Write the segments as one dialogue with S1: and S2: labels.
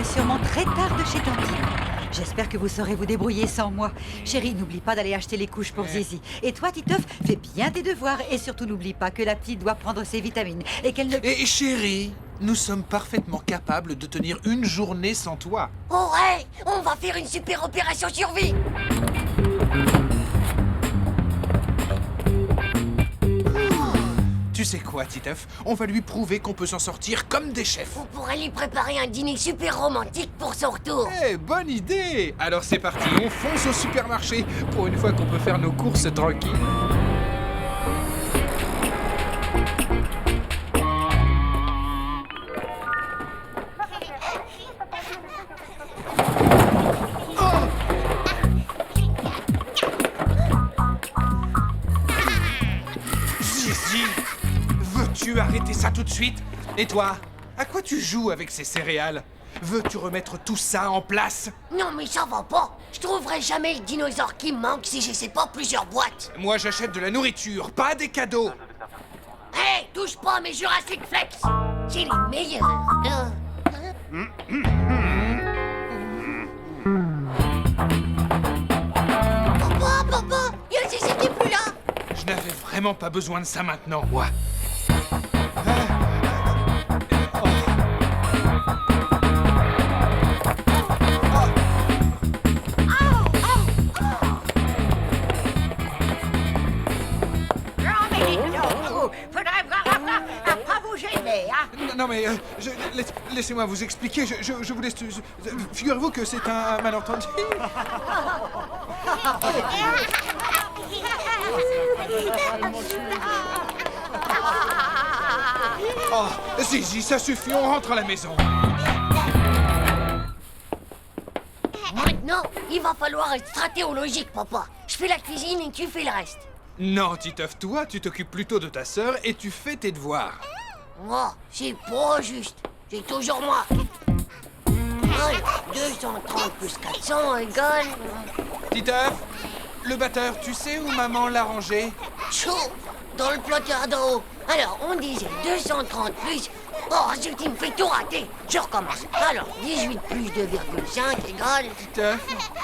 S1: rentrerai sûrement très tard de chez Tantine. J'espère que vous saurez vous débrouiller sans moi. Chérie, n'oublie pas d'aller acheter les couches pour Zizi. Et toi, Titeuf, fais bien tes devoirs. Et surtout, n'oublie pas que la petite doit prendre ses vitamines. Et qu'elle ne...
S2: Et chérie, nous sommes parfaitement capables de tenir une journée sans toi.
S3: Ouais, on va faire une super opération survie.
S2: Tu sais quoi, Titeuf? On va lui prouver qu'on peut s'en sortir comme des chefs.
S3: On pourrait lui préparer un dîner super romantique pour son retour.
S2: Eh, bonne idée! Alors c'est parti, on fonce au supermarché pour une fois qu'on peut faire nos courses tranquilles. Zizi, veux-tu arrêter ça tout de suite? Et toi, à quoi tu joues avec ces céréales? Veux-tu remettre tout ça en place?
S3: Non mais ça va pas. Je trouverai jamais le dinosaure qui me manque si j'essaie pas plusieurs boîtes.
S2: Moi j'achète de la nourriture, pas des cadeaux.
S3: Hé, touche pas à mes Jurassic Flex. C'est les meilleurs. Papa, il y a Zizi qui est plus là.
S2: Je n'avais vraiment pas besoin de ça maintenant, moi.
S4: Faudrait vraiment pas vous gêner, hein.
S2: Non mais, laissez-moi vous expliquer, je vous laisse... Figurez-vous que c'est un malentendu. Oh, Zizi, ça suffit, on rentre à la maison.
S3: Maintenant, il va falloir être stratéologique, papa. Je fais la cuisine et tu fais le reste.
S2: Non, Titeuf, toi, tu t'occupes plutôt de ta sœur et tu fais tes devoirs.
S3: Moi, c'est pas juste. C'est toujours moi. Allez, 230 plus 400 égale...
S2: Titeuf, le batteur, tu sais où maman l'a rangé?
S3: Chaud, dans le placard d'en haut. Alors, on disait 230 plus... Oh, zut, il me fait tout rater. Je recommence. Alors, 18 plus 2,5 égale...
S2: Titeuf,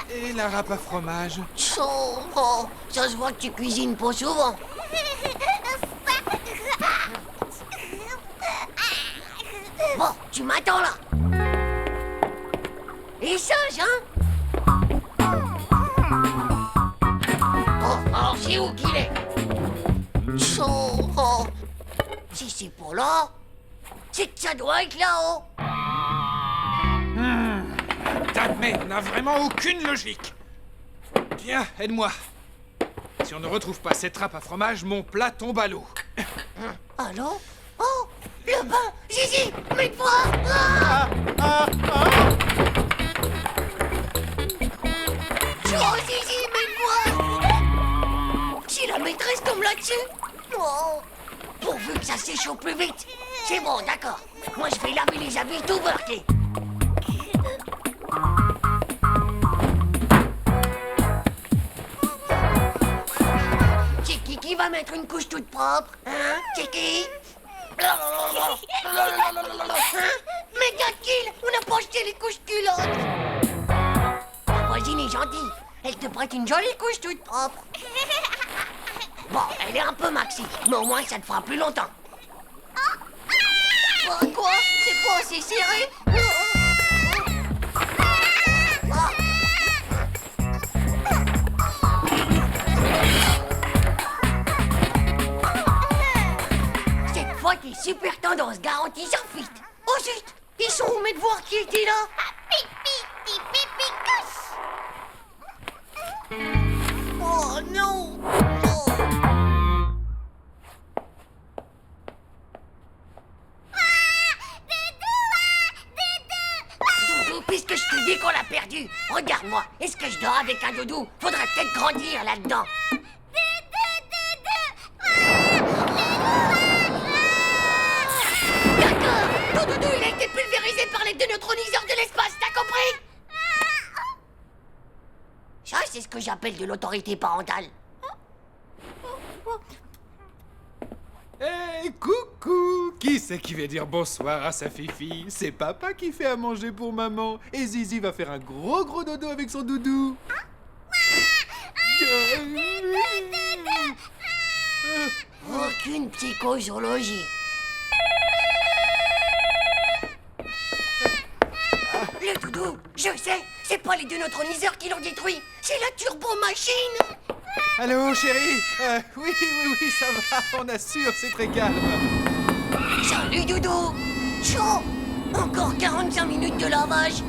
S2: et la râpe à fromage?
S3: Chaud. Oh, ça se voit que tu cuisines pas souvent. Bon, tu m'attends là. Et sage, hein? Oh, alors c'est où qu'il est? Chaud. Oh. Si c'est pas là, c'est que ça doit être là-haut.
S2: T'admets, n'a vraiment aucune logique. Viens, aide-moi. Si on ne retrouve pas cette râpe à fromage, mon plat tombe à l'eau.
S3: Allô? Oh, le bain! Zizi, mets-toi! Oh, Zizi, mets-toi! C'est la maîtresse comme là-dessus? Oh, pourvu que ça sèche au plus vite. C'est bon, d'accord. Moi, je vais laver les habits tout beurqués. C'est qui va mettre une couche toute propre? Hein? C'est qui? Hein? Mais Kill, on n'a pas acheté les couches culottes. Ta voisine est gentille. Elle te prête une jolie couche toute propre. Bon, elle est un peu maxi, mais au moins ça te fera plus longtemps. Quoi? C'est pas assez serré? Cette fois, t'es super tendance, garantie sans fuite. Oh zut! Ils sont où mes devoirs qui étaient là? Oh non! Oh. Doudou, puisque je te dis qu'on l'a perdu, regarde-moi, est-ce que je dors avec un doudou? Faudrait peut-être grandir là-dedans. D'accord! Ton doudou, il a été pulvérisé par les deux neutroniseurs de l'espace, t'as compris? Ça, c'est ce que j'appelle de l'autorité parentale.
S2: Hé, coucou! Qui c'est qui va dire bonsoir à sa fifi? C'est papa qui fait à manger pour maman. Et Zizi va faire un gros dodo avec son doudou.
S3: Aucune psychozoologie. Le doudou, je sais, c'est pas les deux neutroniseurs qui l'ont détruit, c'est la turbo-machine.
S2: Allô, chérie? Oui, ça va, on assure, c'est très calme.
S3: Salut Doudou. Chaud. Encore 45 minutes de lavage.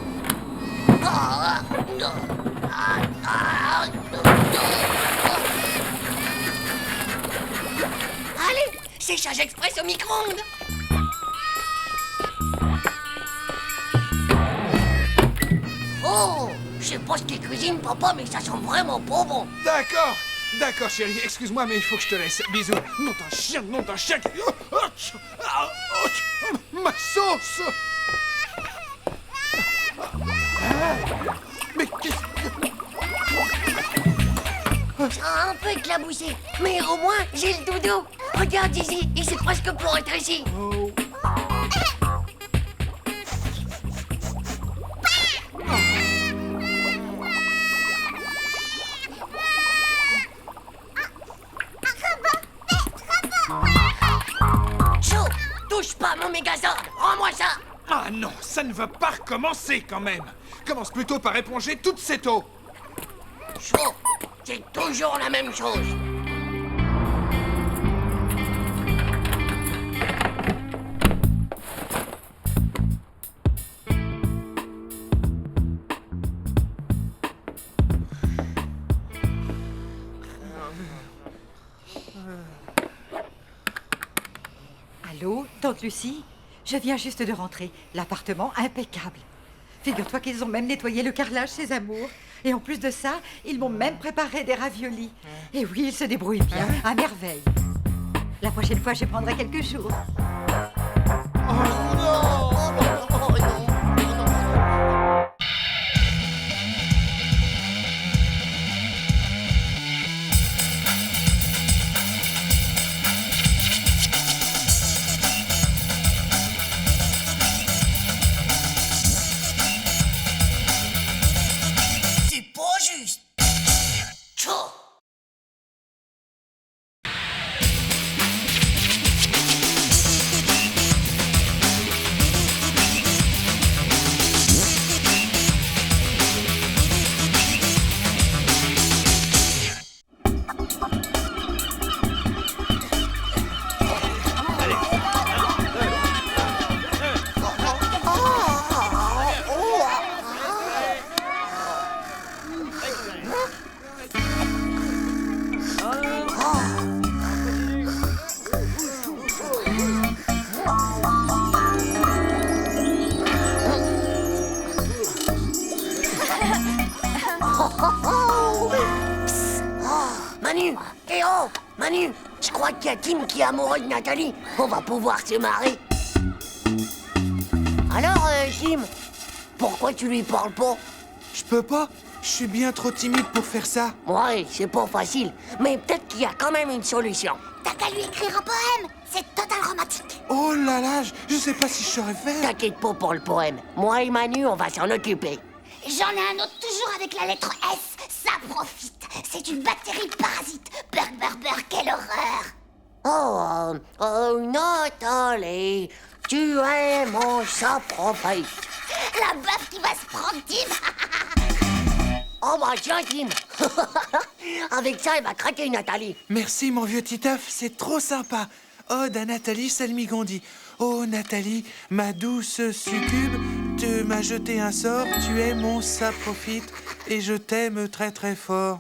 S3: Allez, séchage express au micro-ondes. Oh, je sais pas ce qu'il cuisine, papa, mais ça sent vraiment pas bon.
S2: D'accord, chérie, excuse-moi, mais il faut que je te laisse. Bisous. Non, d'un chien qui... Ma sauce! Mais qu'est-ce que...
S3: Ça a un peu éclaboussé, mais au moins, j'ai le doudou. Regarde ici, il s'est presque pour être ici.
S2: Oh.
S3: Chaud, touche pas à mon mégazord, rends-moi ça.
S2: Ah non, ça ne va pas recommencer quand même. Commence plutôt par éponger toute cette eau.
S3: Chaud, c'est toujours la même chose.
S1: Allô, tante Lucie? Je viens juste de rentrer. L'appartement impeccable. Figure-toi qu'ils ont même nettoyé le carrelage, ces amours. Et en plus de ça, ils m'ont même préparé des raviolis. Et oui, ils se débrouillent bien, à merveille. La prochaine fois, je prendrai quelques jours.
S3: C'est pas juste. Chaud. Manu, eh oh, Manu, je crois qu'il y a Tim qui est amoureux de Nathalie. On va pouvoir se marrer. Alors, Tim, pourquoi tu lui parles pas?
S2: Je peux pas. Je suis bien trop timide pour faire ça.
S3: Ouais, c'est pas facile, mais peut-être qu'il y a quand même une solution.
S5: T'as qu'à lui écrire un poème. C'est total romantique.
S2: Oh là là, je sais pas si je saurais faire.
S3: T'inquiète pas pour le poème. Moi et Manu, on va s'en occuper.
S5: J'en ai un autre toujours avec la lettre S. Ça profite. C'est une bactérie parasite. Burr, quelle horreur.
S3: Nathalie, tu es mon saprophyte.
S5: La baffe qui va se prendre, Tim.
S3: Oh bah tiens, Tim. Avec ça, il va craquer, Nathalie.
S2: Merci, mon vieux Titeuf, c'est trop sympa. Ode à Nathalie Salmigondi. Oh, Nathalie, ma douce succube, tu m'as jeté un sort, tu es mon saprophyte et je t'aime très très fort.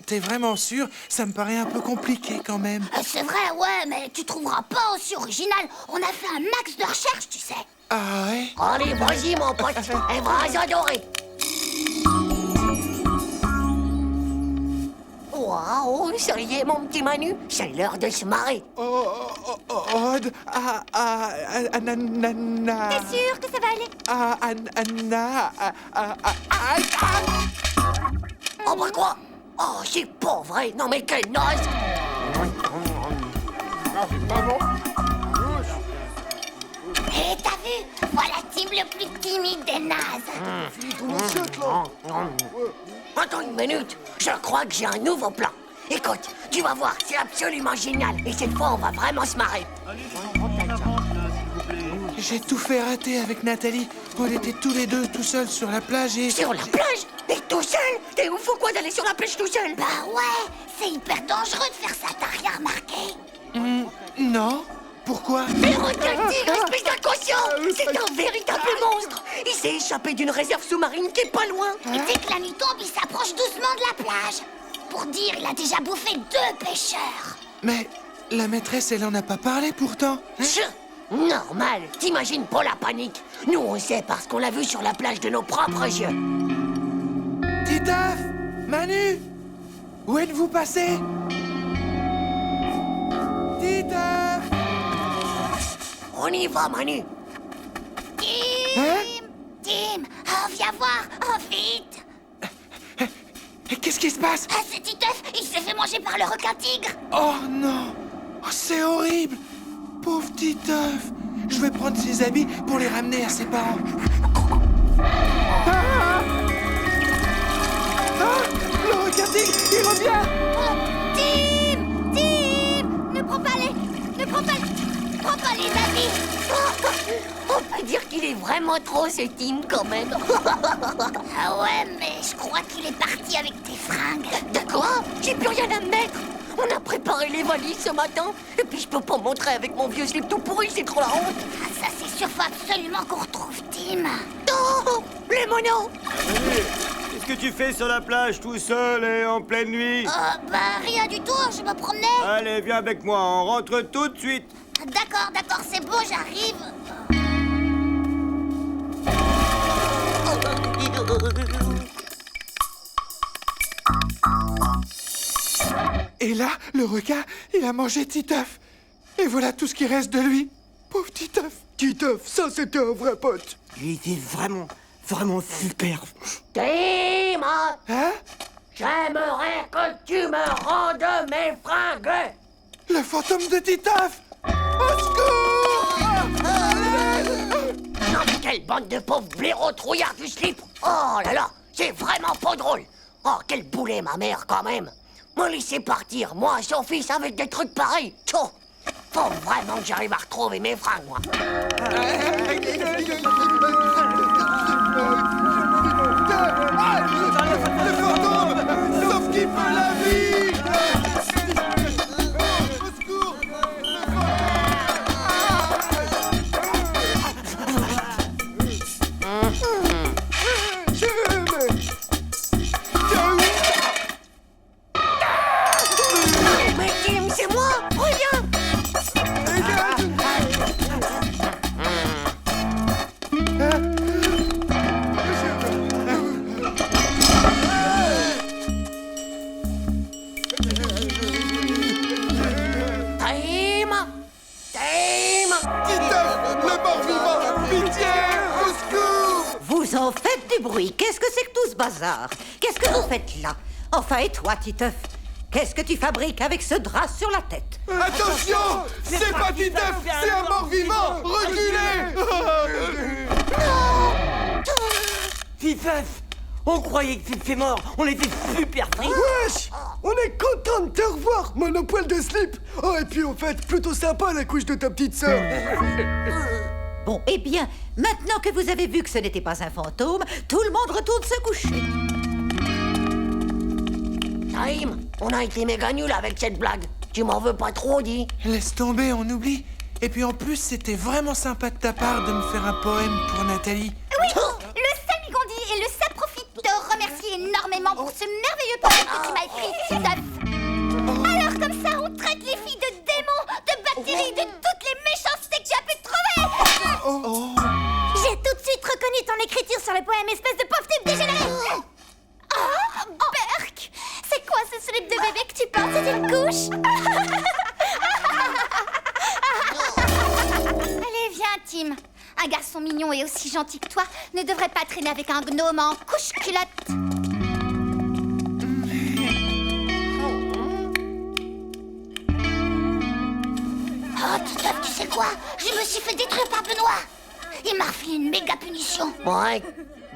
S2: T'es vraiment sûr? Ça me paraît un peu compliqué quand même.
S5: C'est vrai, ouais, mais tu trouveras pas aussi original. On a fait un max de recherche, tu sais.
S2: Ah ouais?
S3: Allez, vas-y, mon pote. Elle va adorer. Waouh, ça y est, mon petit Manu. C'est l'heure de se marrer.
S2: Ode à Nana.
S5: T'es sûr que ça va aller?
S3: Oh, bah quoi? Oh, c'est pas vrai. Non, mais quelle noce.
S5: plus timide des nazes.
S3: Attends une minute, je crois que j'ai un nouveau plan. Écoute, tu vas voir, c'est absolument génial. Et cette fois, on va vraiment se marrer.
S2: J'ai tout fait rater avec Nathalie. On était tous les deux tout seuls sur la plage et...
S3: Sur la plage? Et tout seul? T'es ouf ou quoi d'aller sur la plage tout seul?
S5: Bah ouais, c'est hyper dangereux de faire ça, t'as rien remarqué?
S2: Non. Pourquoi?
S3: Mais regarde, tigre, espèce d'inconscient! C'est un véritable monstre! Il s'est échappé d'une réserve sous-marine qui est pas loin!
S5: Et dès que la nuit tombe, il s'approche doucement de la plage. Pour dire, il a déjà bouffé 2 pêcheurs.
S2: Mais la maîtresse, elle en a pas parlé pourtant.
S3: Normal, t'imagines pas la panique. Nous, on sait parce qu'on l'a vu sur la plage de nos propres yeux.
S2: Titeuf! Manu! Où êtes-vous passés? Titeuf!
S3: On y va, Manu.
S5: Tim!
S2: Hein?
S5: Tim, oh, viens voir, oh, vite!
S2: Qu'est-ce qui se passe?
S5: Ah, c'est Titeuf, il s'est fait manger par le requin-tigre.
S2: Oh non! Oh, c'est horrible! Pauvre Titeuf! Je vais prendre ses habits pour les ramener à ses parents. Ah! Ah! Le requin-tigre, il revient!
S5: Oh, Tim! Tim! Ne prends pas les habits.
S3: On peut dire qu'il est vraiment trop, ce Tim, quand même.
S5: Ah ouais, mais je crois qu'il est parti avec tes fringues.
S3: De quoi? J'ai plus rien à me mettre. On a préparé les valises ce matin. Et puis je peux pas montrer avec mon vieux slip tout pourri, c'est trop la honte.
S5: Ah, ça c'est sûr, faut absolument qu'on retrouve Tim.
S3: Oh, les monos.
S6: Qu'est-ce que tu fais sur la plage tout seul et en pleine nuit?
S5: Bah rien du tout, je me promenais.
S6: Allez, viens avec moi, on rentre tout de suite.
S5: D'accord, c'est bon, j'arrive.
S2: Et là, le requin, il a mangé Titeuf. Et voilà tout ce qui reste de lui. Pauvre Titeuf.
S7: Titeuf, ça c'était un vrai pote.
S6: Il était vraiment super.
S3: Tim,
S2: Hein?
S3: j'aimerais que tu me rendes mes fringues.
S2: Le fantôme de Titeuf! Au secours!
S3: Non, mais quelle bande de pauvres blaireaux trouillards du slip. Oh là là, c'est vraiment pas drôle. Oh, quel boulet, ma mère, quand même. Me laisser partir, moi, son fils, avec des trucs pareils. Tchou. Faut vraiment que j'arrive à retrouver mes fringues, moi.
S7: Le fantôme, sauf qu'il peut la vie. Au secours,
S3: Mais Tim, c'est moi. Reviens.
S7: Titeuf, le mort-vivant, pitié, au secours.
S1: Vous en faites du bruit. Qu'est-ce que c'est que tout ce bazar? Qu'est-ce que vous faites là? Enfin, et toi, Titeuf? Qu'est-ce que tu fabriques avec ce drap sur la tête?
S7: Attention, c'est pas Titeuf, c'est un mort-vivant. Reculez.
S6: Titeuf, on croyait que t'étais mort, on était super tristes.
S7: Wesh, on est content de te revoir, monopole de slip. Oh, et puis en fait, plutôt sympa la couche de ta petite sœur.
S1: Bon, eh bien, maintenant que vous avez vu que ce n'était pas un fantôme, tout le monde retourne se coucher.
S3: Tim, on a été méga nuls avec cette blague. Tu m'en veux pas trop, dis?
S2: Laisse tomber, on oublie. Et puis en plus, c'était vraiment sympa de ta part de me faire un poème pour Nathalie.
S5: Oui, le Salmigondi et le Saprofite te remercient énormément pour ce merveilleux poème que tu m'as écrit, Titeuf. Alors comme ça, on traite les filles de démons, de bactéries, de toutes les méchancetés que tu as pu trouver. J'ai tout de suite reconnu ton écriture sur le poème, espèce de pauvre type dégénéré. Oh, Berk, c'est quoi ce slip de bébé que tu portes? C'est une couche? Allez, viens, Tim. Un garçon mignon et aussi gentil que toi ne devrait pas traîner avec un gnome en couche-culotte. Oh, Titeuf, tu sais quoi? Je me suis fait détruire par Benoît. il m'a refilé une méga punition.
S3: Ouais.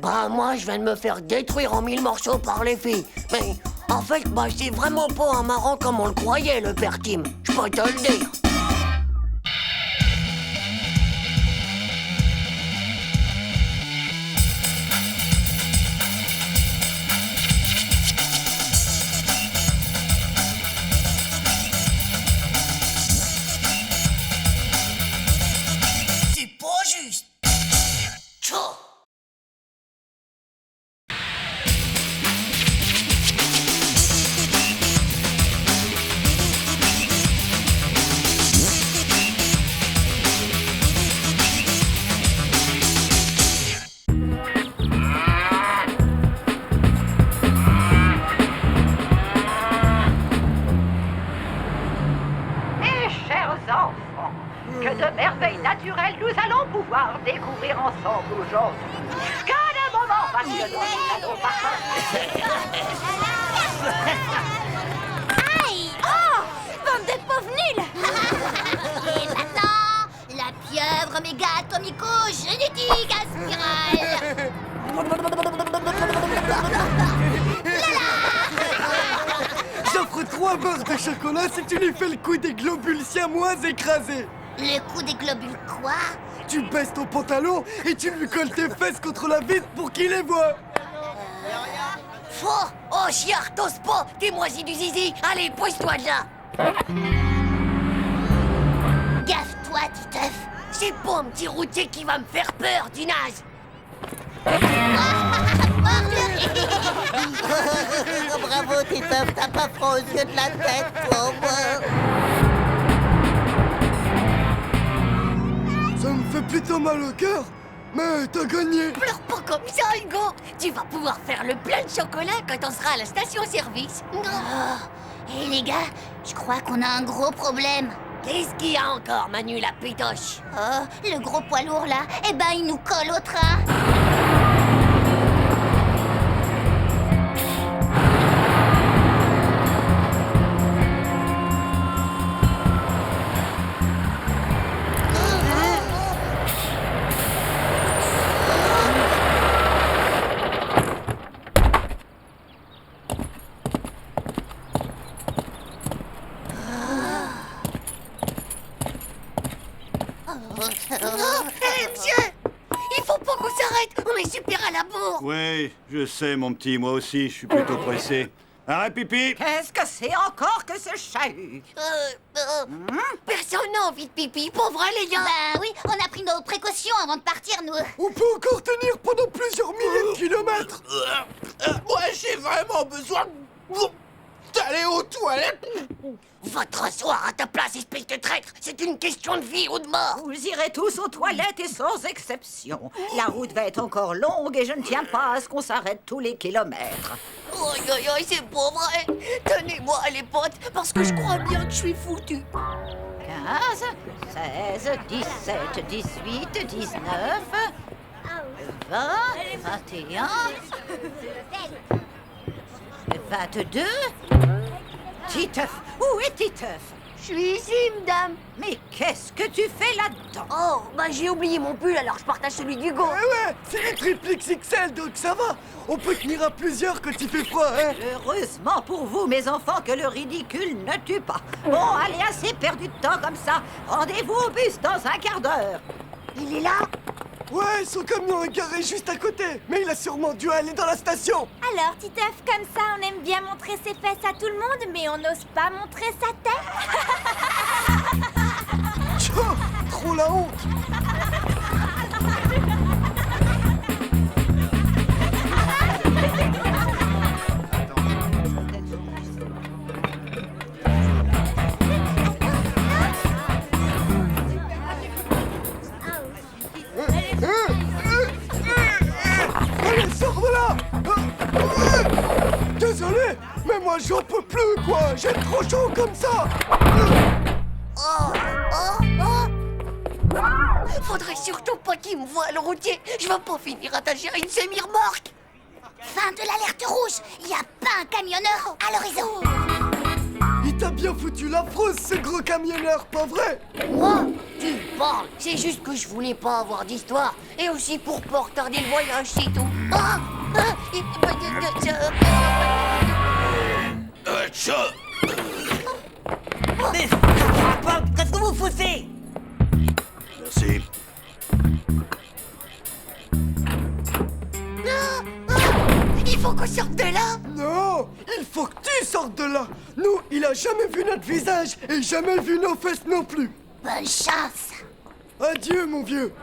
S3: Bah moi je viens de me faire détruire en 1000 morceaux par les filles. Mais en fait, bah c'est vraiment pas un marrant comme on le croyait, le père Tim. Je peux te le dire. C'est pas juste. Tchou.
S4: Mes chers enfants, que de merveilles naturelles nous allons pouvoir découvrir ensemble aujourd'hui. Qu'un moment passionnant nous allons partager.
S5: Aïe! Oh! Bande de pauvres nuls! Et maintenant, la pieuvre méga atomico-génétique à spirale!
S7: J'offre 3 barres de chocolat si tu lui fais le coup des globules siamois écrasés.
S5: Le coup des globules quoi?
S7: Tu baisses ton pantalon et tu lui colles tes fesses contre la vitre pour qu'il les voie.
S3: Faux! Oh chiard, t'oses pas! T'es moisi du zizi! Allez, pousse-toi de là!
S5: Gaffe-toi, Titeuf!
S3: C'est pas un petit routier qui va me faire peur, du naze!
S8: Bravo, Titeuf, t'as pas froid aux yeux de la tête, pauvre.
S7: Ça me fait plutôt mal au cœur, mais t'as gagné.
S3: Pleure pas comme ça, Hugo! Tu vas pouvoir faire le plein de chocolat quand on sera à la station-service!
S5: Oh. Hé les gars, je crois qu'on a un gros problème.
S3: Qu'est-ce qu'il y a encore, Manu la pétoche?
S5: Oh, le gros poids lourd là, eh ben il nous colle au train.
S3: Monsieur! Il faut pas qu'on s'arrête! On est super à la bourre!
S9: Oui, je sais, mon petit, moi aussi, je suis plutôt pressé. Arrête, pipi!
S4: Qu'est-ce que c'est encore que ce chahut?
S3: Personne n'a envie de pipi, pour vrai, les gars!
S5: Bah oui, on a pris nos précautions avant de partir, nous.
S7: On peut encore tenir pendant plusieurs milliers de kilomètres.
S2: Moi, j'ai vraiment besoin d'aller aux toilettes.
S3: Va te rasseoir à ta place, espèce de traître! C'est une question de vie ou de mort!
S4: Vous irez tous aux toilettes et sans exception. La route va être encore longue et je ne tiens pas à ce qu'on s'arrête tous les kilomètres.
S3: Aïe aïe aïe, c'est pas vrai! Tenez-moi les potes, parce que je crois bien que je suis foutu!
S4: 15, 16, 17, 18, 19, 20, 21, 22... Titeuf, où est Titeuf?
S3: Je suis ici, madame!
S4: Mais qu'est-ce que tu fais là-dedans?
S3: Oh, bah j'ai oublié mon pull, alors je partage celui d'Hugo!
S7: Ouais, c'est les triple XXL, donc ça va. On peut tenir à plusieurs quand il fait froid, hein.
S4: Heureusement pour vous, mes enfants, que le ridicule ne tue pas. Bon, allez, assez perdu de temps comme ça. Rendez-vous au bus dans un quart d'heure.
S3: Il est là?
S7: Ouais, son camion est garé juste à côté, mais il a sûrement dû aller dans la station.
S5: Alors, Titeuf, comme ça, on aime bien montrer ses fesses à tout le monde, mais on n'ose pas montrer sa tête.
S7: Tchou, trop la honte. Allez, sors de là. Désolé, mais moi j'en peux plus, quoi. J'ai trop chaud comme ça.
S3: Oh, oh, oh! Faudrait surtout pas qu'il me voie, le routier. Je vais pas finir attachée à une semi-remorque.
S5: Fin de l'alerte rouge. Il n'y a pas un camionneur à l'horizon.
S7: Il t'as bien foutu la frousse, ce gros camionneur, pas vrai?
S3: Moi? Tu parles. C'est juste que je voulais pas avoir d'histoire. Et aussi pour pas retarder le voyage, c'est tout.
S6: Mais qu'est-ce que vous foutez?
S9: Merci.
S3: Il faut qu'on sorte de là.
S7: Non, il faut que tu sortes de là. Nous, il a jamais vu notre visage et jamais vu nos fesses non plus.
S3: Bonne chance.
S7: Adieu, mon vieux.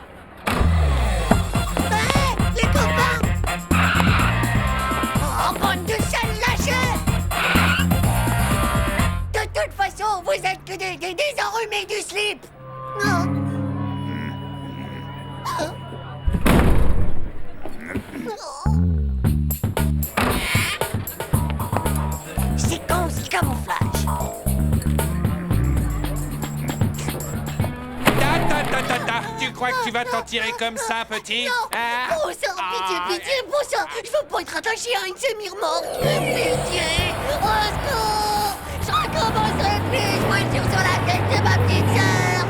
S3: Les copains. Oh, bande de sales lâches. De toute façon, vous êtes que des enrhumés du slip. Non. Séquence camouflage.
S10: Tu crois que tu vas t'en tirer comme ça, petit?
S3: Non.
S10: Hein?
S3: Bon sang, pitié, bon sang. Je veux pas être attaché à une semi-remorque. Pitié. Oh, non. Je recommencerai plus. Je voiture sur la tête de ma petite sœur.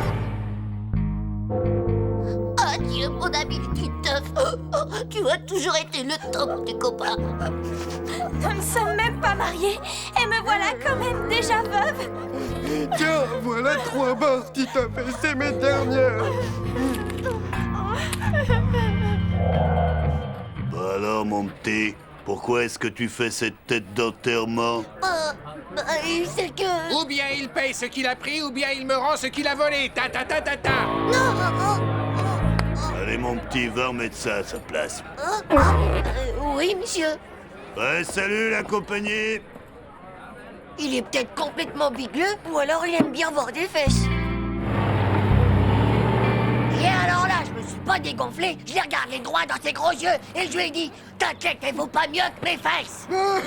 S3: Adieu, mon ami Titeuf. Tu as toujours été le top des copains.
S5: Nous ne sommes même pas mariés et me voilà quand même déjà veuve.
S7: Tiens, voilà 3 barres, Titeuf, et c'est mes dernières.
S9: Bah alors, mon petit, pourquoi est-ce que tu fais cette tête d'enterrement?
S3: C'est que...
S10: Ou bien il paye ce qu'il a pris, ou bien il me rend ce qu'il a volé. Ta.
S3: Non.
S9: Allez, mon petit, va remettre ça à sa place.
S3: Oui, monsieur.
S9: Ouais, salut, la compagnie.
S3: Il est peut-être complètement bigleux, ou alors il aime bien voir des fesses. Et alors là, je me suis pas dégonflé, je l'ai regardé droit dans ses gros yeux, et je lui ai dit, t'inquiète, elle vaut pas mieux que mes fesses.
S7: Oh,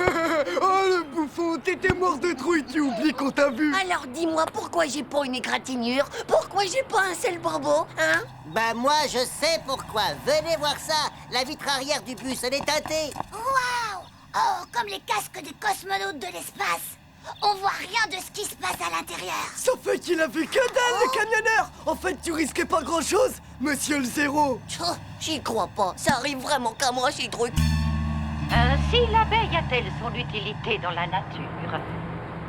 S7: le bouffon, t'étais mort de trouille, tu oublies qu'on t'a vu.
S3: Alors dis-moi, pourquoi j'ai pas une égratignure? Pourquoi j'ai pas un seul bobo, hein?
S8: Bah moi, je sais pourquoi. Venez voir ça. La vitre arrière du bus, elle est teintée.
S5: Waouh! Oh, comme les casques des cosmonautes de l'espace. On voit rien de ce qui se passe à l'intérieur.
S7: Ça fait qu'il a vu que dalle, le camionneur. En fait, tu risquais pas grand-chose, monsieur le zéro.
S3: Oh, j'y crois pas, ça arrive vraiment qu'à moi ces trucs.
S4: Ainsi l'abeille a-t-elle son utilité dans la nature?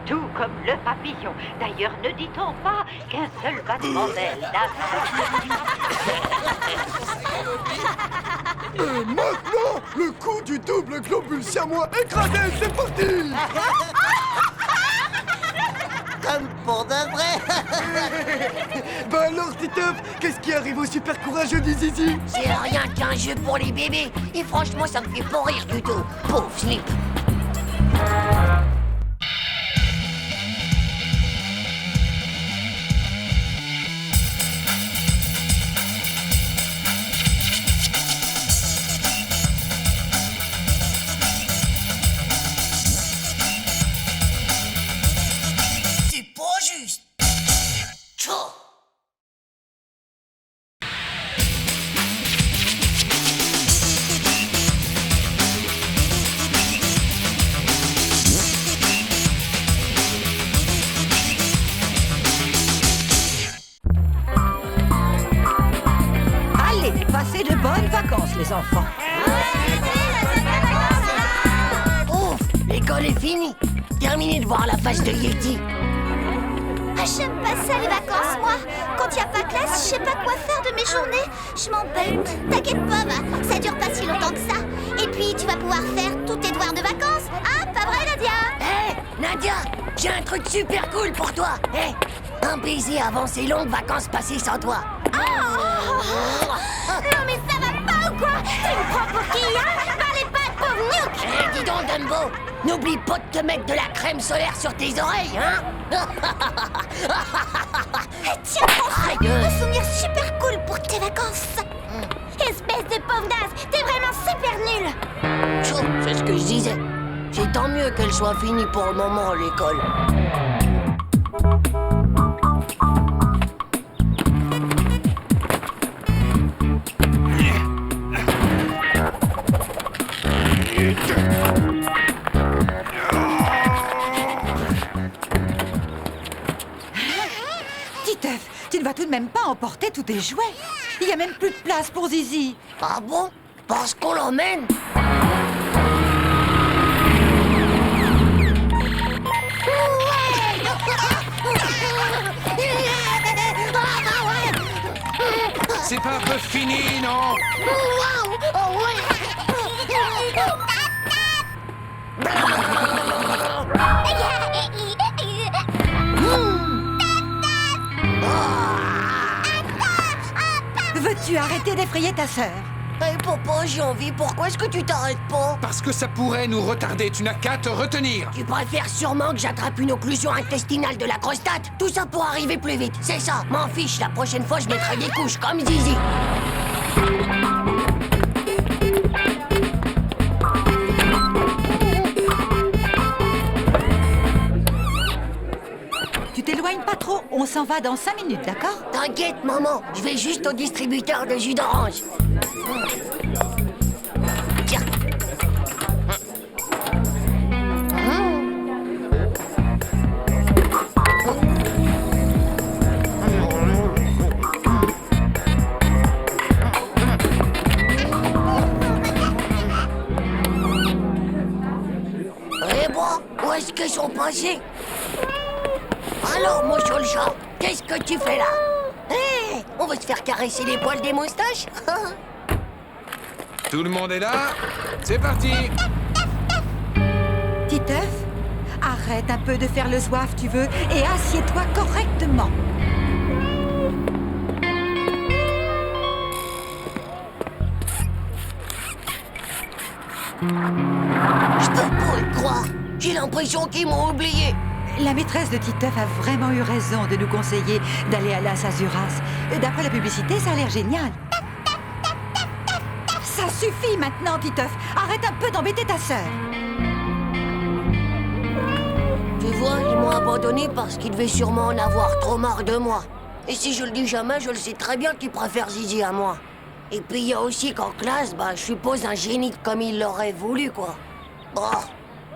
S4: Tout comme le papillon. D'ailleurs, ne dit-on pas qu'un seul battement d'aile n'a...
S7: Et maintenant, le coup du double globule siamois écrasé, c'est parti.
S8: Comme pour de vrai.
S7: Bah alors, Titeuf, qu'est-ce qui arrive au super courageux du Zizi?
S3: C'est rien qu'un jeu pour les bébés. Et franchement, ça me fait pas rire du tout. Pauvre slip. C'est pas juste. Tchou.
S1: Allez, passez de bonnes vacances, les enfants.
S3: Ouf, l'école est finie. Terminé de voir la face de Yeti.
S5: Ah, j'aime pas ça les vacances, moi. Quand y a pas classe, je sais pas quoi faire de mes journées. Je m'embête. T'inquiète pas, va. Ça dure pas si longtemps que ça. Et puis, tu vas pouvoir faire tous tes devoirs de vacances. Hein, pas vrai, Nadia?
S3: Hé, Nadia, j'ai un truc super cool pour toi. Hé, un baiser avant ces longues vacances passées sans toi.
S5: Non, mais ça va pas ou quoi? Tu me prends pour qui, hein? Par les pattes, pauvre Nuke!
S3: Hé, dis donc, Dumbo, n'oublie pas de te mettre de la crème solaire sur tes oreilles, hein?
S5: Tiens, enfin,
S3: Aïe.
S5: un souvenir super cool pour tes vacances. Espèce de pauvre naze, t'es vraiment super nul.
S3: Tchou, c'est ce que je disais. C'est tant mieux qu'elle soit finie pour le moment, l'école.
S1: même pas emporter tous tes jouets. Il y a même plus de place pour Zizi.
S3: Ah bon? Parce qu'on l'emmène?
S10: C'est pas un peu fini, non?
S3: Waouh! Oh ouais!
S1: Veux-tu arrêter d'effrayer ta sœur?
S3: Hey papa, j'ai envie, pourquoi est-ce que tu t'arrêtes pas?
S10: Parce que ça pourrait nous retarder, tu n'as qu'à te retenir.
S3: Tu préfères sûrement que j'attrape une occlusion intestinale de la prostate? Tout ça pour arriver plus vite, c'est ça. M'en fiche, la prochaine fois je mettrai des couches comme Zizi.
S1: Tu t'éloignes pas trop, on s'en va dans 5 minutes, d'accord?
S3: T'inquiète maman, je vais juste au distributeur de jus d'orange. Tiens. Eh bon, où est-ce qu'ils sont passés? Alors, monsieur le chat, qu'est-ce que tu fais là? Hé, on va se faire caresser les poils des moustaches?
S10: Tout le monde est là? C'est parti!
S1: Titeuf, arrête un peu de faire le zouave, tu veux, et assieds-toi correctement.
S3: Je peux pas le croire. J'ai l'impression qu'ils m'ont oublié.
S1: La maîtresse de Titeuf a vraiment eu raison de nous conseiller d'aller à Las Azuras. D'après la publicité, ça a l'air génial. Ça suffit maintenant, Titeuf. Arrête un peu d'embêter ta sœur.
S3: Tu vois, ils m'ont abandonné parce qu'ils devaient sûrement en avoir trop marre de moi. Et si je le dis jamais, je le sais très bien qu'ils préfèrent Zizi à moi. Et puis il y a aussi qu'en classe, je suppose un génie comme il l'aurait voulu, quoi. Oh,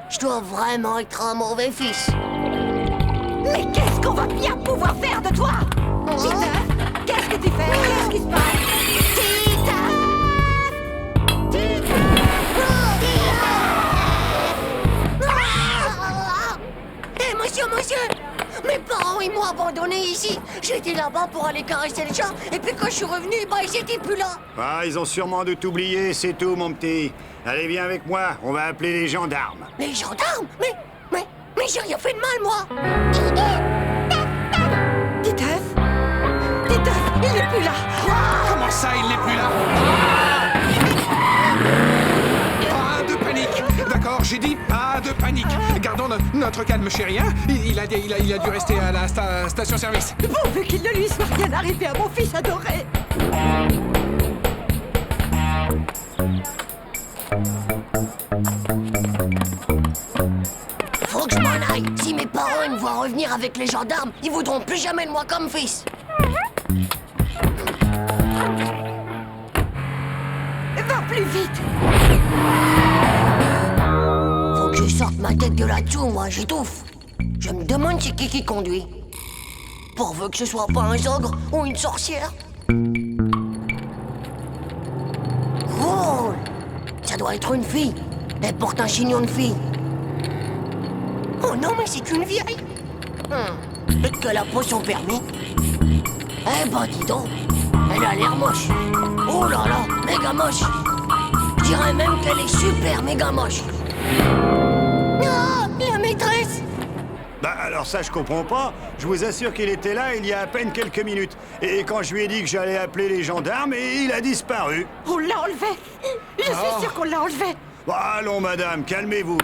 S3: je dois vraiment être un mauvais fils.
S1: Mais qu'est-ce qu'on va bien pouvoir faire de toi? Titeuf, qu'est-ce que tu fais? Qu'est-ce qui se passe?
S3: Hé, monsieur! Mes parents, ils m'ont abandonné ici. J'étais là-bas pour aller caresser les chats. Et puis quand je suis revenu, ils étaient plus là.
S9: Ah, ils ont sûrement dû t'oublier, c'est tout, mon petit. Allez, viens avec moi, on va appeler les gendarmes.
S3: Les gendarmes? Mais j'ai rien fait de mal, moi.
S1: Titeuf, il n'est plus là.
S10: Comment ça, il n'est plus là? Pas de panique. D'accord, j'ai dit pas de panique. Gardons notre calme, chéri. Hein? Il a dû rester à la station-service.
S1: Pourvu qu'il ne lui soit rien arrivé à mon fils adoré.
S3: Faut que je m'en aille. Si mes parents me voient revenir avec les gendarmes, ils voudront plus jamais de moi comme fils.
S1: Va plus vite.
S3: Faut que je sorte ma tête de là-dessous, moi, j'étouffe. Je me demande c'est qui conduit. Pourvu que ce soit pas un ogre ou une sorcière. Cool. Ça doit être une fille. Elle porte un chignon de fille. Oh non, mais c'est une vieille. Peut-être qu'elle a pas son permis. Eh ben, dis donc. Elle a l'air moche. Oh là là, méga moche. Je dirais même qu'elle est super méga moche. Ah, la maîtresse.
S9: Bah alors ça, je comprends pas. Je vous assure qu'il était là il y a à peine quelques minutes. Et quand je lui ai dit que j'allais appeler les gendarmes, il a disparu.
S1: On l'a enlevé. Je suis sûre qu'on l'a enlevé.
S9: Bah, allons, madame, calmez-vous.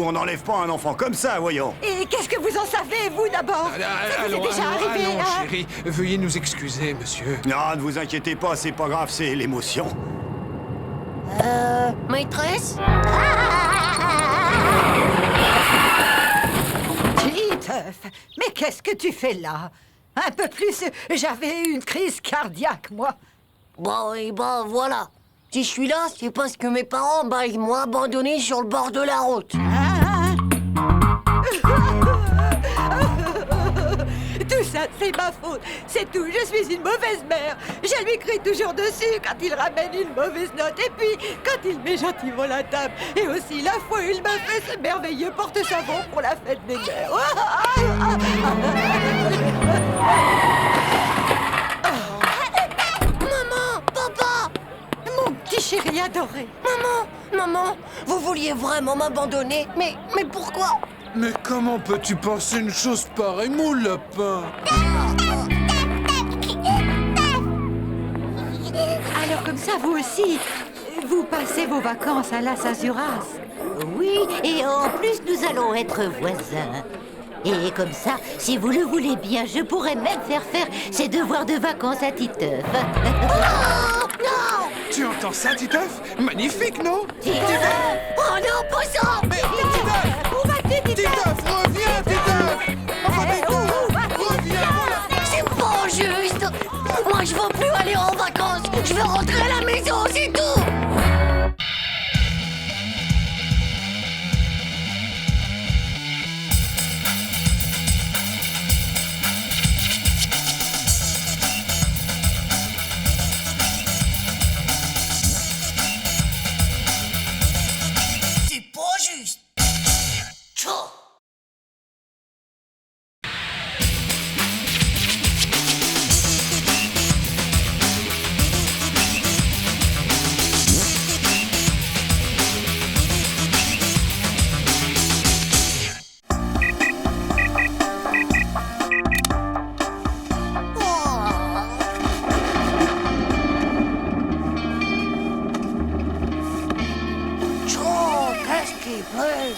S9: On n'enlève pas un enfant comme ça, voyons.
S1: Et qu'est-ce que vous en savez, vous, d'abord? Ça vous est déjà arrivé,
S10: allons,
S1: hein?
S10: chérie. Veuillez nous excuser, monsieur.
S9: Non, ne vous inquiétez pas, c'est pas grave, c'est l'émotion.
S3: Maîtresse?
S1: Titeuf, mais qu'est-ce que tu fais là? Un peu plus, j'avais eu une crise cardiaque, moi.
S3: Bon, et ben voilà. Si je suis là, c'est parce que mes parents, ils m'ont abandonné sur le bord de la route.
S1: Tout ça ça, c'est ma faute. C'est tout, je suis une mauvaise mère. Je lui crie toujours dessus quand il ramène une mauvaise note. Et puis, quand il met gentiment la table. Et aussi la fois où il m'a fait ce merveilleux porte-savon pour la fête des mères.
S3: Maman, papa,
S1: Mon petit chéri adoré.
S3: maman, vous vouliez vraiment m'abandonner, mais pourquoi?
S2: Mais comment peux-tu penser une chose pareille, mon lapin?
S1: Alors comme ça, vous aussi, vous passez vos vacances à Las Azuras.
S8: Oui, et en plus, nous allons être voisins. Et comme ça, si vous le voulez bien, je pourrais même faire ses devoirs de vacances à Titeuf.
S10: Tu entends ça, Titeuf? Magnifique, non?
S3: Oh non, pas ça!
S10: Mais Titeuf!
S1: Où vas-tu,
S10: Titeuf, reviens, Titeuf! Enfin, mais reviens!
S3: C'est pas juste! Moi, je veux plus aller en vacances! Je veux rentrer à la maison, c'est tout! C'est pas juste! Tchou! Qu'est-ce qu'il pleut?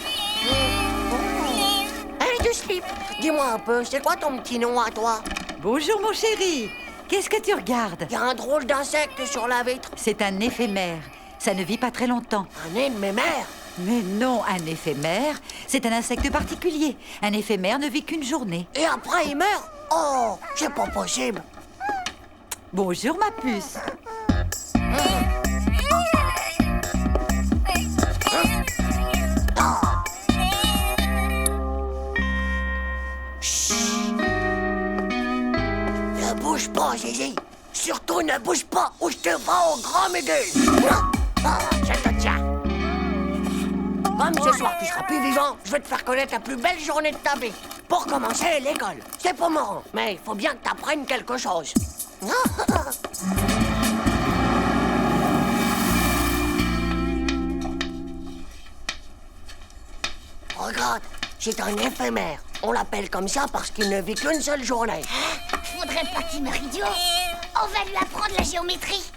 S3: Hey, du slip, dis-moi un peu, c'est quoi ton petit nom à toi?
S1: Bonjour, mon chéri. Qu'est-ce que tu regardes?
S3: Il y a un drôle d'insecte sur la vitre.
S1: C'est un éphémère. Ça ne vit pas très longtemps.
S3: Un éphémère?
S1: Mais non, un éphémère, c'est un insecte particulier. Un éphémère ne vit qu'une journée.
S3: Et après il meurt? Oh, c'est pas possible.
S1: Bonjour, ma puce.
S3: Ne bouge pas, Zizi. Surtout ne bouge pas ou je te vends au grand médule. Je te tiens. Comme ce soir tu seras plus vivant, je vais te faire connaître la plus belle journée de ta vie. Pour commencer, l'école. C'est pas marrant, mais il faut bien que t'apprennes quelque chose. Regarde, c'est un éphémère. On l'appelle comme ça parce qu'il ne vit qu'une seule journée.
S5: Faudrait pas qu'il meure idiot. On va lui apprendre la géométrie.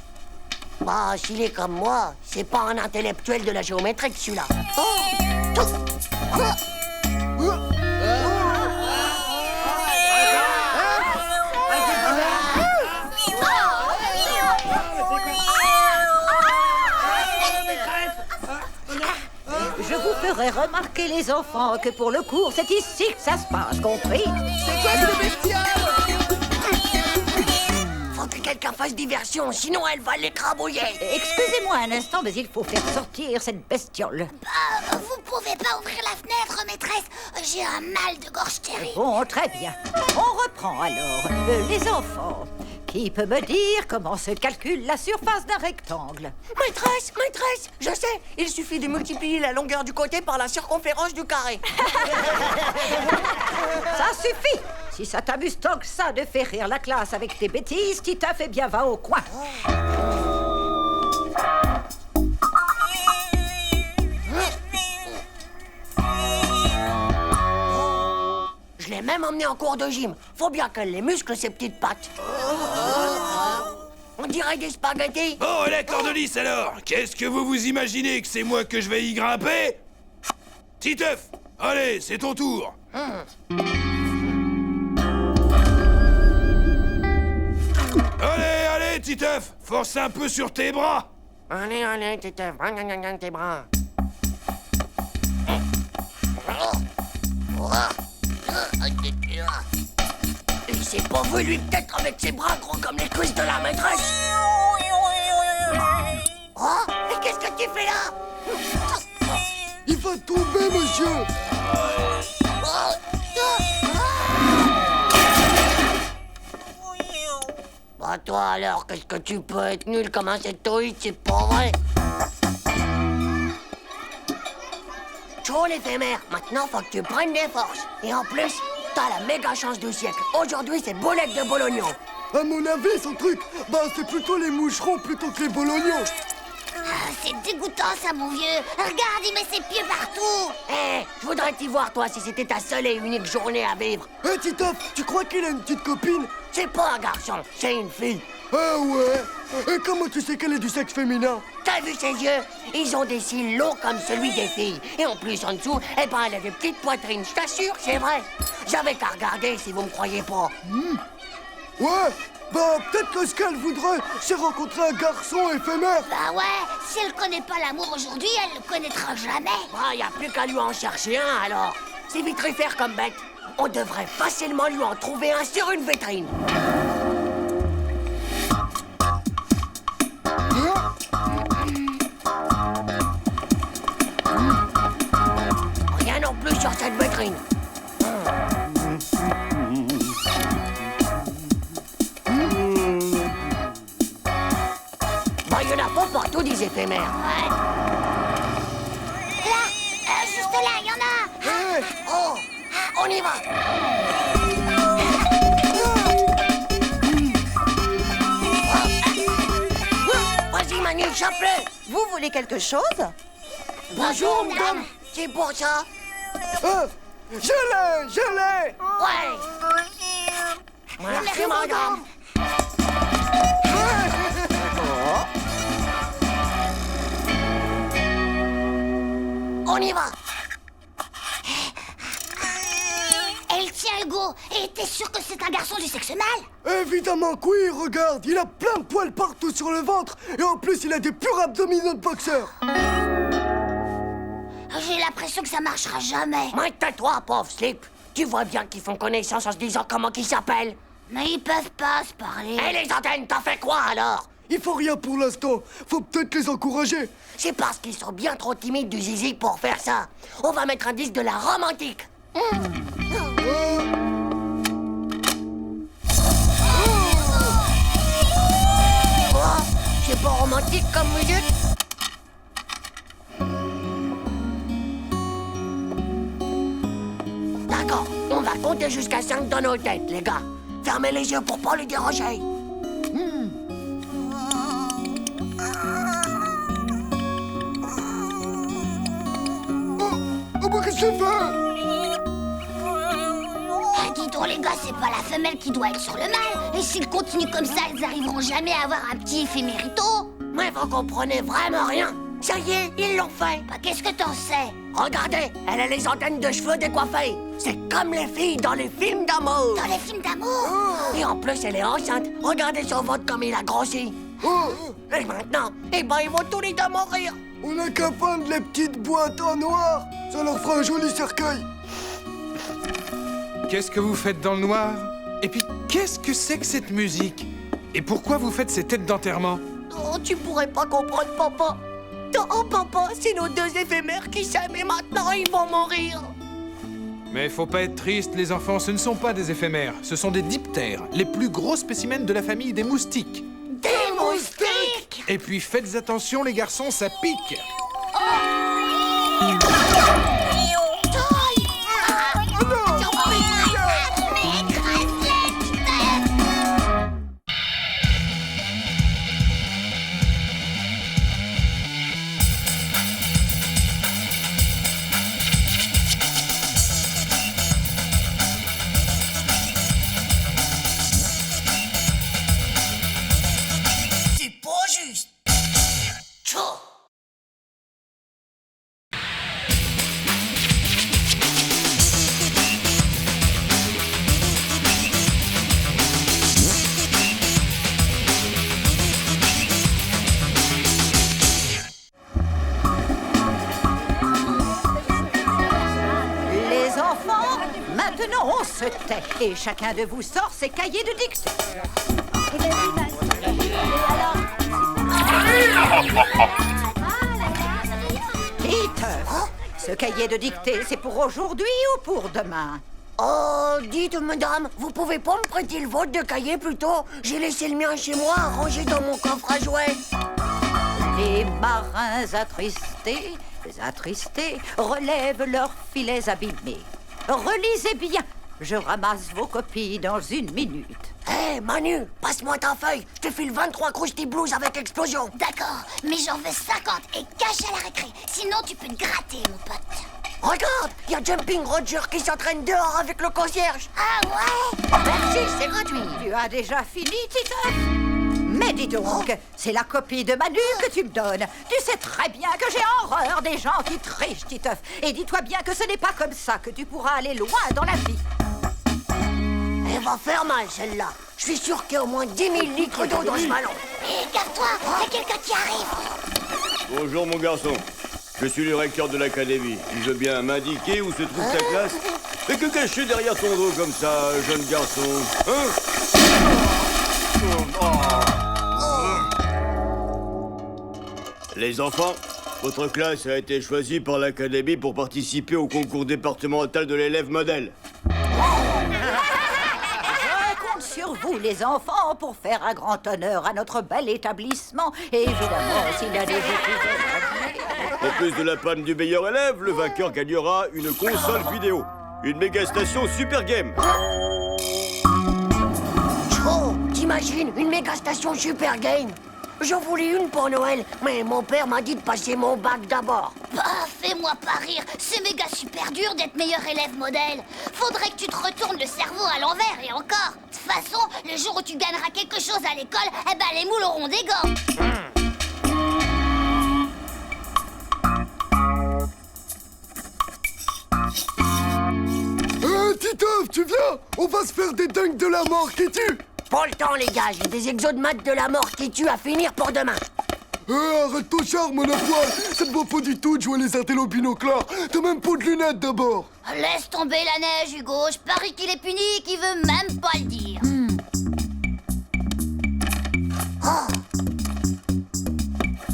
S3: Bah, s'il est comme moi, c'est pas un intellectuel de la géométrie que celui-là.
S4: Je vous ferai remarquer, les enfants, que pour le cours, c'est ici que ça se passe, compris?
S7: C'est quoi ce bestial?
S3: Faut que quelqu'un fasse diversion, sinon elle va l'écrabouiller.
S4: Excusez-moi un instant, mais il faut faire sortir cette bestiole.
S5: Vous pouvez pas ouvrir la fenêtre, maîtresse? J'ai un mal de gorge terrible.
S4: Bon, très bien. On reprend alors. Les enfants, qui peut me dire comment se calcule la surface d'un rectangle?
S3: Maîtresse, je sais, il suffit de multiplier la longueur du côté par la circonférence du carré.
S4: Ça suffit! Si ça t'amuse tant que ça de faire rire la classe avec tes bêtises, Titeuf, eh bien va au coin.
S3: Je l'ai même emmené en cours de gym. Faut bien qu'elle les muscle, ses petites pattes. On dirait des spaghettis.
S10: Bon, la cordelisse alors! Qu'est-ce que vous vous imaginez que c'est moi que je vais y grimper? Titeuf, allez, c'est ton tour! Allez, Titeuf, force un peu sur tes bras!
S3: Allez, Titeuf, tes bras. Il s'est pas vu, lui, peut-être avec ses bras gros comme les cuisses de la maîtresse. Oh, mais qu'est-ce que tu fais là?
S7: Il va tomber, monsieur.
S3: toi alors, qu'est-ce que tu peux être nul comme un sectoïde, c'est pas vrai. Ciao l'éphémère, maintenant faut que tu prennes des forces. Et en plus, t'as la méga chance du siècle. Aujourd'hui, c'est boulette de bolognon.
S7: À mon avis, son truc, c'est plutôt les moucherons plutôt que les bolognons.
S5: Ah, c'est dégoûtant ça, mon vieux. Regarde, il met ses pieds partout.
S3: Je voudrais t'y voir, toi, si c'était ta seule et unique journée à vivre.
S7: Titoff, tu crois qu'il a une petite copine?
S3: C'est pas un garçon, c'est une fille.
S7: Ah ouais? Et comment tu sais qu'elle est du sexe féminin?
S3: T'as vu ses yeux? Ils ont des cils longs comme celui des filles. Et en plus, en dessous, elle a des petites poitrines. Je t'assure, c'est vrai. J'avais qu'à regarder si vous me croyez pas.
S7: Ouais, peut-être que ce qu'elle voudrait, c'est rencontrer un garçon éphémère.
S5: Bah ouais, si elle connaît pas l'amour aujourd'hui, elle le connaîtra jamais.
S3: Y a plus qu'à lui en chercher un, alors. C'est vitrifère comme bête. On devrait facilement lui en trouver un sur une vitrine. Rien non plus sur cette vitrine. Il y en a pas partout des éphémères.
S5: Ouais. Là, juste là, il y en a.
S3: Oh, on y va. Vas-y Manu, chope-le.
S11: Vous voulez quelque chose?
S3: Bonjour madame. C'est pour ça.
S7: Je l'ai.
S3: Ouais. Merci madame. On y va.
S5: Elle tient Hugo. Et t'es sûr que c'est un garçon du sexe mâle?
S7: Évidemment que oui, regarde, il a plein de poils partout sur le ventre. Et en plus, il a des purs abdominaux de boxeur.
S5: J'ai l'impression que ça marchera jamais.
S3: Mais tais-toi, pauvre Slip. Tu vois bien qu'ils font connaissance en se disant comment qu'ils s'appellent.
S5: Mais ils peuvent pas se parler.
S3: Et les antennes, t'as fait quoi alors?
S7: Il faut rien pour l'instant. Faut peut-être les encourager.
S3: C'est parce qu'ils sont bien trop timides du zizi pour faire ça. On va mettre un disque de la romantique. C'est pas romantique comme musique. D'accord, on va compter jusqu'à 5 dans nos têtes, les gars. Fermez les yeux pour pas les déranger.
S7: Qu'est-ce que c'est fait?
S5: Dis donc les gars, c'est pas la femelle qui doit être sur le mâle. Et s'ils continuent comme ça, ils arriveront jamais à avoir un petit éphémérito.
S3: Mais vous comprenez vraiment rien. Ça y est, ils l'ont fait.
S5: Bah qu'est-ce que t'en sais?
S3: Regardez, elle a les antennes de cheveux décoiffées. C'est comme les filles dans les films d'amour.
S5: Dans les films d'amour?
S3: Et en plus, elle est enceinte. Regardez son ventre comme il a grossi. Et maintenant, ils vont tous les deux mourir.
S7: On a qu'à peindre les petites boîtes en noir. Ça leur fera un joli cercueil.
S10: Qu'est-ce que vous faites dans le noir? Et puis, qu'est-ce que c'est que cette musique? Et pourquoi vous faites ces têtes d'enterrement?
S3: Oh, tu pourrais pas comprendre, papa. Oh, papa, c'est nos deux éphémères qui s'aiment et maintenant ils vont mourir.
S10: Mais faut pas être triste, les enfants, ce ne sont pas des éphémères. Ce sont des diptères, les plus gros spécimens de la famille des moustiques.
S3: Des moustiques!
S10: Et puis faites attention, les garçons, ça pique.
S3: C'est pas juste. Tchou!
S1: Les enfants, maintenant on se tait et chacun de vous sort ses cahiers de dictée. Peter, ce cahier de dictée, c'est pour aujourd'hui ou pour demain?
S3: Oh, dites, madame, vous pouvez pas me prêter le vôtre de cahier plutôt? J'ai laissé le mien chez moi, rangé dans mon coffre à jouets.
S4: Les marins attristés, relèvent leurs filets abîmés. Relisez bien, je ramasse vos copies dans 1 minute.
S3: Hé, Manu, passe-moi ta feuille. Je te file 23 Krusty Blues avec explosion.
S5: D'accord, mais j'en veux 50 et cache à la récré. Sinon, tu peux te gratter, mon pote.
S3: Regarde, il y a Jumping Roger qui s'entraîne dehors avec le concierge.
S5: Ah ouais?
S3: Merci, c'est gratuit.
S4: Tu as déjà fini, Titeuf? Mais dis donc, c'est la copie de Manu que tu me donnes. Tu sais très bien que j'ai horreur des gens qui trichent, Titeuf. Et dis-toi bien que ce n'est pas comme ça que tu pourras aller loin dans la vie.
S3: Elle va faire mal, celle-là. Je suis sûr qu'il y a au moins 10 000 litres d'eau dans ce ballon.
S5: Hé, garde-toi, il y a quelqu'un qui arrive.
S11: Bonjour, mon garçon. Je suis le recteur de l'académie. Tu veux bien m'indiquer où se trouve ta classe? Et que caches-tu derrière ton dos comme ça, jeune garçon? Hein? Les enfants, votre classe a été choisie par l'académie pour participer au concours départemental de l'élève modèle.
S4: Je compte sur vous, les enfants, pour faire un grand honneur à notre bel établissement. Et évidemment, s'il y a des étudiants...
S11: En plus de la panne du meilleur élève, le vainqueur gagnera une console vidéo. Une méga station Super Game.
S3: Oh, t'imagines, une méga station Super Game? J'en voulais une pour Noël, mais mon père m'a dit de passer mon bac d'abord.
S5: Bah, fais-moi pas rire. C'est méga super dur d'être meilleur élève modèle. Faudrait que tu te retournes le cerveau à l'envers et encore. De toute façon, le jour où tu gagneras quelque chose à l'école, eh ben les moules auront des gants.
S7: Titeuf, tu viens? On va se faire des dingues de la mort qui tuent.
S3: Pas le temps, les gars, j'ai des exos de maths de la mort qui tuent à finir pour demain.
S7: Arrête ton charme, mon poil. Ça te va pas du tout de jouer les intellos binoclars. T'as même pas de lunettes d'abord.
S5: Laisse tomber la neige, Hugo. Je parie qu'il est puni et qu'il veut même pas le dire.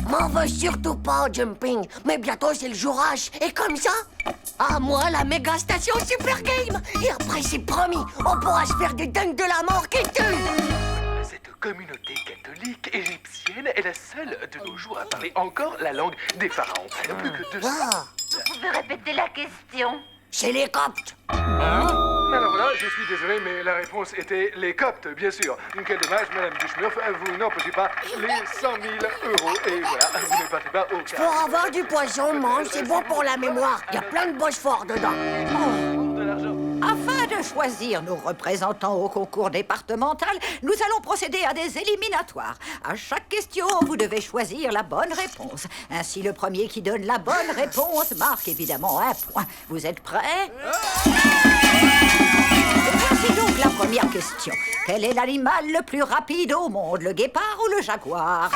S3: M'en veux surtout pas au jumping, mais bientôt c'est le jour H. Et comme ça, à moi la méga station Super Game. Et après c'est promis, on pourra se faire des dingues de la mort qui tuent.
S12: Cette communauté catholique égyptienne est la seule de nos jours à parler encore la langue des pharaons. Plus que 200.
S3: Vous
S4: pouvez répéter la question?
S3: C'est les Coptes.
S12: Alors voilà, je suis désolé, mais la réponse était les Coptes, bien sûr. Quel dommage, Madame Duschmurf, vous n'empochez pas les 100 000 euros. Et voilà, vous ne partez pas au cas.
S3: Pour avoir du poisson, mange, c'est bon pour la mémoire. Il y a plein de Bosphore dedans.
S4: Afin de choisir nos représentants au concours départemental, nous allons procéder à des éliminatoires. À chaque question, vous devez choisir la bonne réponse. Ainsi, le premier qui donne la bonne réponse marque évidemment un point. Vous êtes prêts? Voici donc la première question. Quel est l'animal le plus rapide au monde, le guépard ou le jaguar?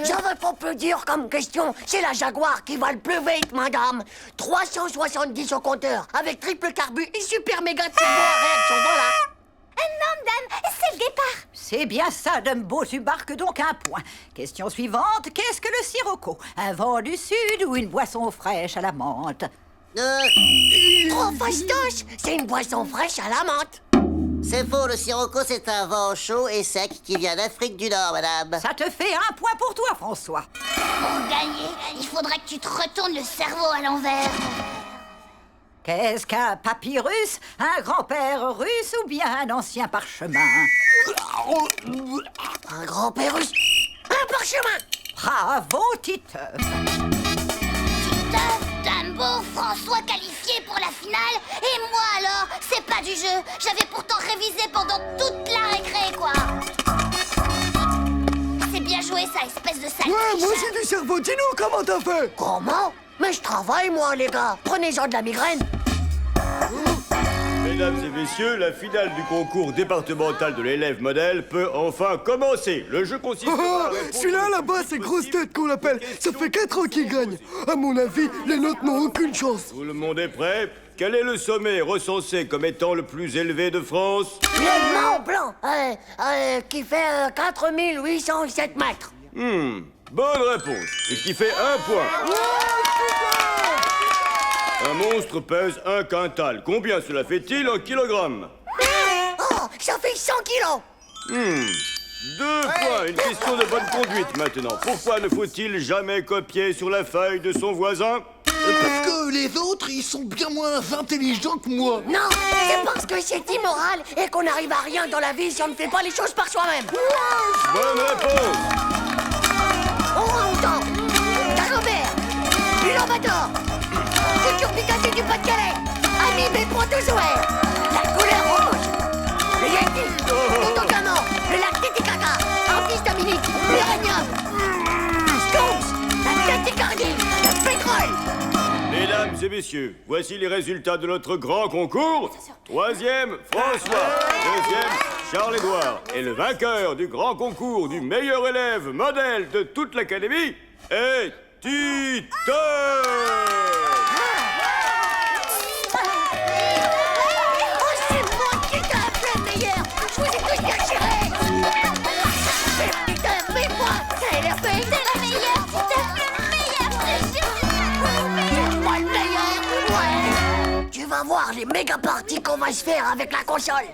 S3: J'avais pas peu dire comme question. C'est la Jaguar qui va le plus vite, madame. 370 au compteur, avec triple carbu et super méga turbo à réaction, voilà.
S5: Non, madame, c'est le guépard.
S4: C'est bien ça, Dumbo, tu marques donc un point. Question suivante, qu'est-ce que le sirocco? Un vent du sud ou une boisson fraîche à la menthe?
S3: Trop fastoche. C'est une boisson fraîche à la menthe.
S13: C'est faux, le sirocco, c'est un vent chaud et sec qui vient d'Afrique du Nord, madame.
S4: Ça te fait un point pour toi, François.
S5: Pour gagner, il faudrait que tu te retournes le cerveau à l'envers.
S4: Qu'est-ce qu'un papyrus? Un grand-père russe ou bien un ancien parchemin?
S3: Un grand-père russe? Un parchemin!
S4: Bravo, Titeuf!
S5: Titeuf, Dumbo, François qualifié pour la finale. Et moi alors, c'est pas du jeu. J'avais pourtant révisé pendant toute la récré, quoi. C'est bien joué, ça, espèce de sale.
S7: Ouais, moi j'ai du cerveau. Dis-nous comment t'as fait.
S3: Comment? Mais je travaille, moi, les gars. Prenez-en de la migraine.
S11: Mesdames et messieurs, la finale du concours départemental de l'élève modèle peut enfin commencer. Le jeu consiste à
S7: celui-là là-bas, c'est grosse tête qu'on l'appelle. Ça fait 4 ans qu'il gagne. À mon avis, les nôtres n'ont aucune chance.
S11: Tout le monde est prêt? Quel est le sommet recensé comme étant le plus élevé de France?
S3: Le Mont Blanc, qui fait 4807 mètres.
S11: Bonne réponse, ce qui fait un point. Un monstre pèse 1 quintal. Combien cela fait-il en kilogrammes?
S3: Oh, ça fait 100 kilos.
S11: 2 points, une question de bonne conduite maintenant. Pourquoi ne faut-il jamais copier sur la feuille de son voisin?
S14: Parce que les autres, ils sont bien moins intelligents que moi.
S3: Non, c'est parce que c'est immoral et qu'on n'arrive à rien dans la vie si on ne fait pas les choses par soi-même.
S11: Bonne réponse.
S3: Orang-outan, Dagobert, Ulan-Bator, futur Picasso du Pas-de-Calais, Ami Protozoaire, la couleur rouge, le Yeti, Totocaman, le lac Titicaca, Antihistaminique, l'uranium, Stonks, la tachycardie, le pétrole.
S11: Mesdames et messieurs, voici les résultats de notre grand concours. 3e, François. 2e, Charles-Édouard. Et le vainqueur du grand concours du meilleur élève modèle de toute l'académie est Titeuf.
S3: Oh, c'est moi qui t'ai appelé le meilleur. Je vous ai tous déchirés. Mais putain, mais moi, ça a l'air fait.
S5: C'est la meilleure, Titeuf, le meilleur, je te jure.
S3: C'est moi le meilleur, ouais. Tu vas voir les méga parties qu'on va se faire avec la console.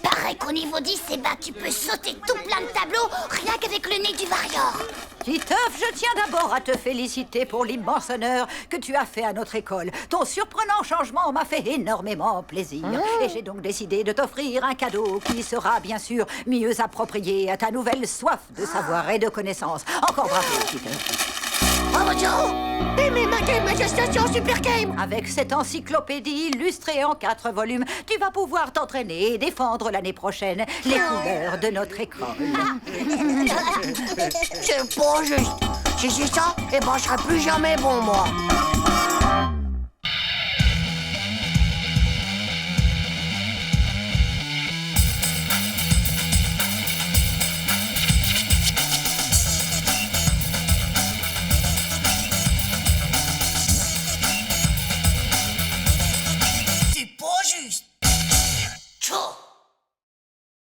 S5: Paraît qu'au niveau 10, eh ben, tu peux sauter tout plein de tableaux rien qu'avec le nez du Varior.
S4: Titeuf, je tiens d'abord à te féliciter pour l'immense honneur que tu as fait à notre école. Ton surprenant changement m'a fait énormément plaisir. Et j'ai donc décidé de t'offrir un cadeau qui sera bien sûr mieux approprié à ta nouvelle soif de savoir et de connaissance. Encore bravo, Titeuf.
S3: Bravo, Joe. Et mes manifestations Super Game.
S4: Avec cette encyclopédie illustrée en 4 volumes, tu vas pouvoir t'entraîner et défendre l'année prochaine les couleurs de notre école.
S3: C'est pas juste. Si c'est ça, eh ben je serai plus jamais bon, moi.